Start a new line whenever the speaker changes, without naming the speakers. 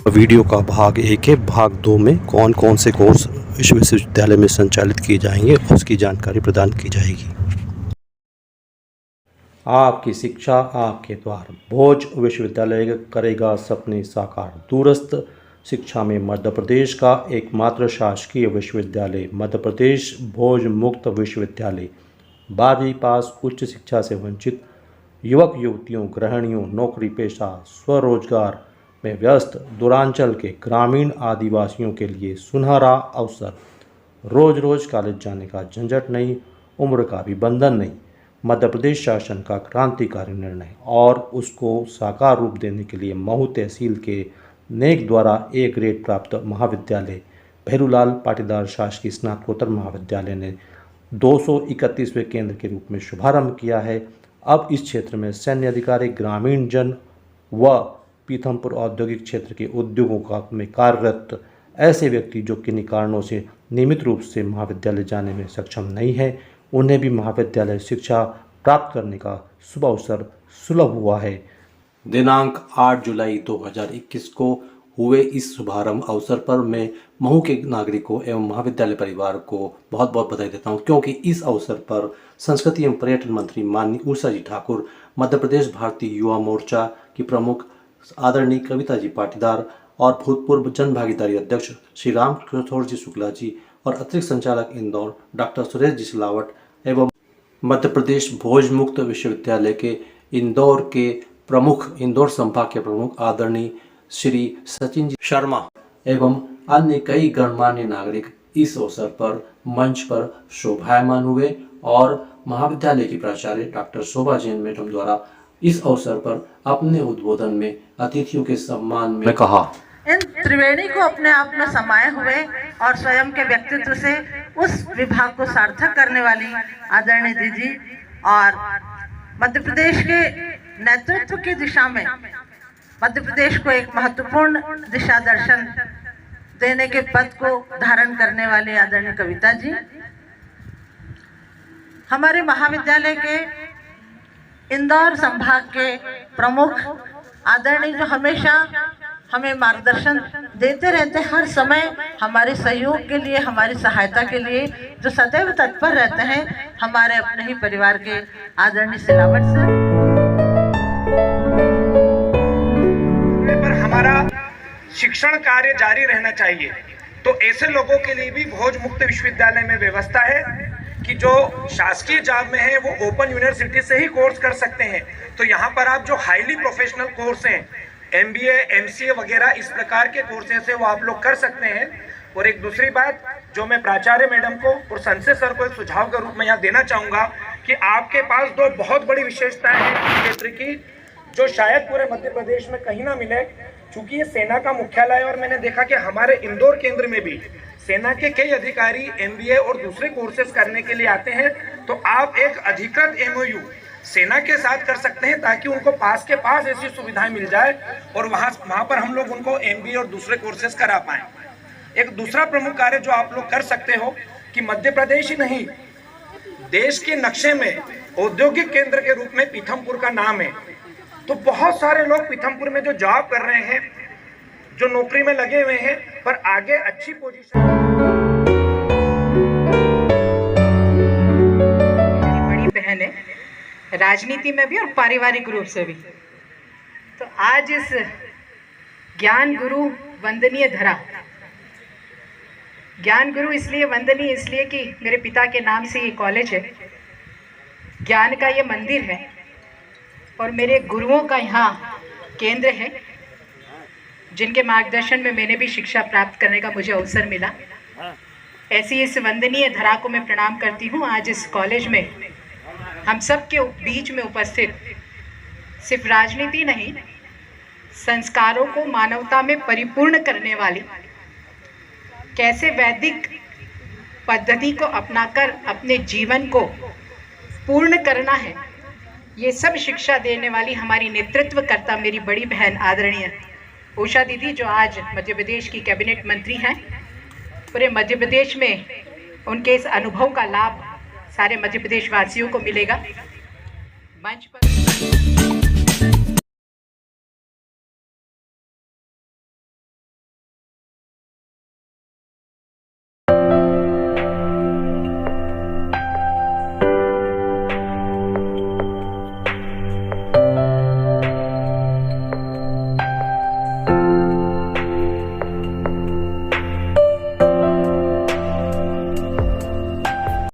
Video का भाग 1 है। भाग 2 में कौन कौन से कोर्स इस विश्वविद्यालय में संचालित किए जाएंगे उसकी जानकारी प्रदान की जाएगी। आपकी शिक्षा आपके द्वार, भोज विश्वविद्यालय करेगा सपने साकार। दूरस्थ शिक्षा में मध्य प्रदेश का एकमात्र शासकीय विश्वविद्यालय मध्य प्रदेश भोज मुक्त विश्वविद्यालय 12वीं पास उच्च शिक्षा से वंचित युवक युवतियों, गृहिणियों, नौकरी पेशा, स्वरोजगार में व्यस्त दूरांचल के ग्रामीण आदिवासियों के लिए सुनहरा अवसर। रोज रोज कॉलेज जाने का झंझट नहीं, उम्र का भी बंधन नहीं। मध्य प्रदेश शासन का क्रांतिकारी निर्णय और उसको साकार रूप देने के लिए महू तहसील के नेक द्वारा ए ग्रेड प्राप्त महाविद्यालय भैरूलाल पाटीदार शासकीय स्नातकोत्तर महाविद्यालय ने 231वें केंद्र के रूप में शुभारंभ किया है। अब इस क्षेत्र में सैन्य अधिकारी, ग्रामीण जन व पीथमपुर औद्योगिक क्षेत्र के उद्योगों में कार्यरत ऐसे व्यक्ति जो किन्हीं कारणों से नियमित रूप से महाविद्यालय जाने में सक्षम नहीं है, उन्हें भी महाविद्यालय शिक्षा प्राप्त करने का शुभ अवसर सुलभ हुआ है। दिनांक 8 जुलाई 2021 को हुए इस शुभारंभ अवसर पर मैं महू के नागरिकों एवं महाविद्यालय परिवार को बहुत बहुत बधाई देता हूं, क्योंकि इस अवसर पर संस्कृति एवं पर्यटन मंत्री माननीय उषा जी ठाकुर, मध्य प्रदेश भारतीय युवा मोर्चा की प्रमुख आदरणीय कविता जी पाटीदार और भूतपूर्व जन भागीदारी अध्यक्ष श्री राम किशोर जी शुक्ला जी और अतिरिक्त संचालक इंदौर डॉक्टर सुरेश जी सिलावट एवं मध्य प्रदेश भोज मुक्त विश्वविद्यालय के इंदौर संभाग के प्रमुख आदरणीय श्री सचिन जी शर्मा एवं अन्य कई गणमान्य नागरिक इस अवसर पर मंच पर शोभायमान हुए और महाविद्यालय की प्राचार्य डॉक्टर शोभा जैन मैडम द्वारा इस अवसर पर अपने उद्बोधन में अतिथियों के सम्मान में कहा,
इन त्रिवेणी को अपने आप में समाये हुए और स्वयं के व्यक्तित्व से उस विभाग को सार्थक करने वाली आदरणीय दीदी और मध्य प्रदेश के नेतृत्व की दिशा में मध्य प्रदेश को एक महत्वपूर्ण दिशा दर्शन देने के पद को धारण करने वाले आदरणीय कविता जी, हमारे महाविद्यालय के इंदौर संभाग के प्रमुख आदरणीय जो हमेशा हमें मार्गदर्शन देते रहते, हर समय हमारे सहयोग के लिए, हमारी सहायता के लिए जो सदैव तत्पर रहते हैं, हमारे अपने ही परिवार के आदरणीय सिलावट सर।
पर हमारा शिक्षण कार्य जारी रहना चाहिए, तो ऐसे लोगों के लिए भी भोज मुक्त विश्वविद्यालय में व्यवस्था है कि जो शासकीय जॉब में है वो ओपन यूनिवर्सिटी से ही कोर्स कर सकते हैं। तो यहाँ पर आप जो हाईली प्रोफेशनल कोर्स हैं, MBA, MCA वगैरह इस प्रकार के कोर्सेस है वो आप लोग कर सकते हैं। और एक दूसरी बात जो मैं प्राचार्य मैडम को और संजय सर को एक सुझाव के रूप में यहाँ देना चाहूँगा कि आपके पास दो बहुत बड़ी विशेषताएं हैं इस क्षेत्र की, जो शायद पूरे मध्य प्रदेश में कहीं ना मिले। चूँकि ये सेना का मुख्यालय है और मैंने देखा कि हमारे इंदौर केंद्र में भी सेना के कई अधिकारी MBA और दूसरे कोर्सेज करने के लिए आते हैं, तो आप एक अधिकृत MOU सेना के साथ कर सकते हैं ताकि उनको पास के पास ऐसी सुविधाएं मिल जाए और वहाँ पर हम लोग उनको MBA और दूसरे कोर्सेज करा पाएं। एक दूसरा प्रमुख कार्य जो आप लोग कर सकते हो कि मध्य प्रदेश ही नहीं, देश के नक्शे में औद्योगिक केंद्र के रूप में पीथमपुर का नाम है। तो बहुत सारे लोग पीथमपुर में जो जॉब कर रहे हैं, जो नौकरी में लगे हुए हैं, पर आगे अच्छी पोजीशन,
बड़ी बहन है राजनीति में भी और पारिवारिक रूप से भी। तो आज इस ज्ञान गुरु वंदनीय धरा, ज्ञान गुरु इसलिए वंदनीय इसलिए कि मेरे पिता के नाम से ये कॉलेज है, ज्ञान का ये मंदिर है और मेरे गुरुओं का यहाँ केंद्र है, जिनके मार्गदर्शन में मैंने भी शिक्षा प्राप्त करने का मुझे अवसर मिला। ऐसी इस वंदनीय धरा को मैं प्रणाम करती हूँ। आज इस कॉलेज में हम सब के बीच में उपस्थित सिर्फ राजनीति नहीं, संस्कारों को मानवता में परिपूर्ण करने वाली, कैसे वैदिक पद्धति को अपनाकर अपने जीवन को पूर्ण करना है, ये सब शिक्षा देने वाली हमारी नेतृत्वकर्ता मेरी बड़ी बहन आदरणीय उषा दीदी, जो आज मध्य प्रदेश की कैबिनेट मंत्री हैं। पूरे मध्य प्रदेश में उनके इस अनुभव का लाभ सारे मध्य प्रदेश वासियों को मिलेगा। मंच पर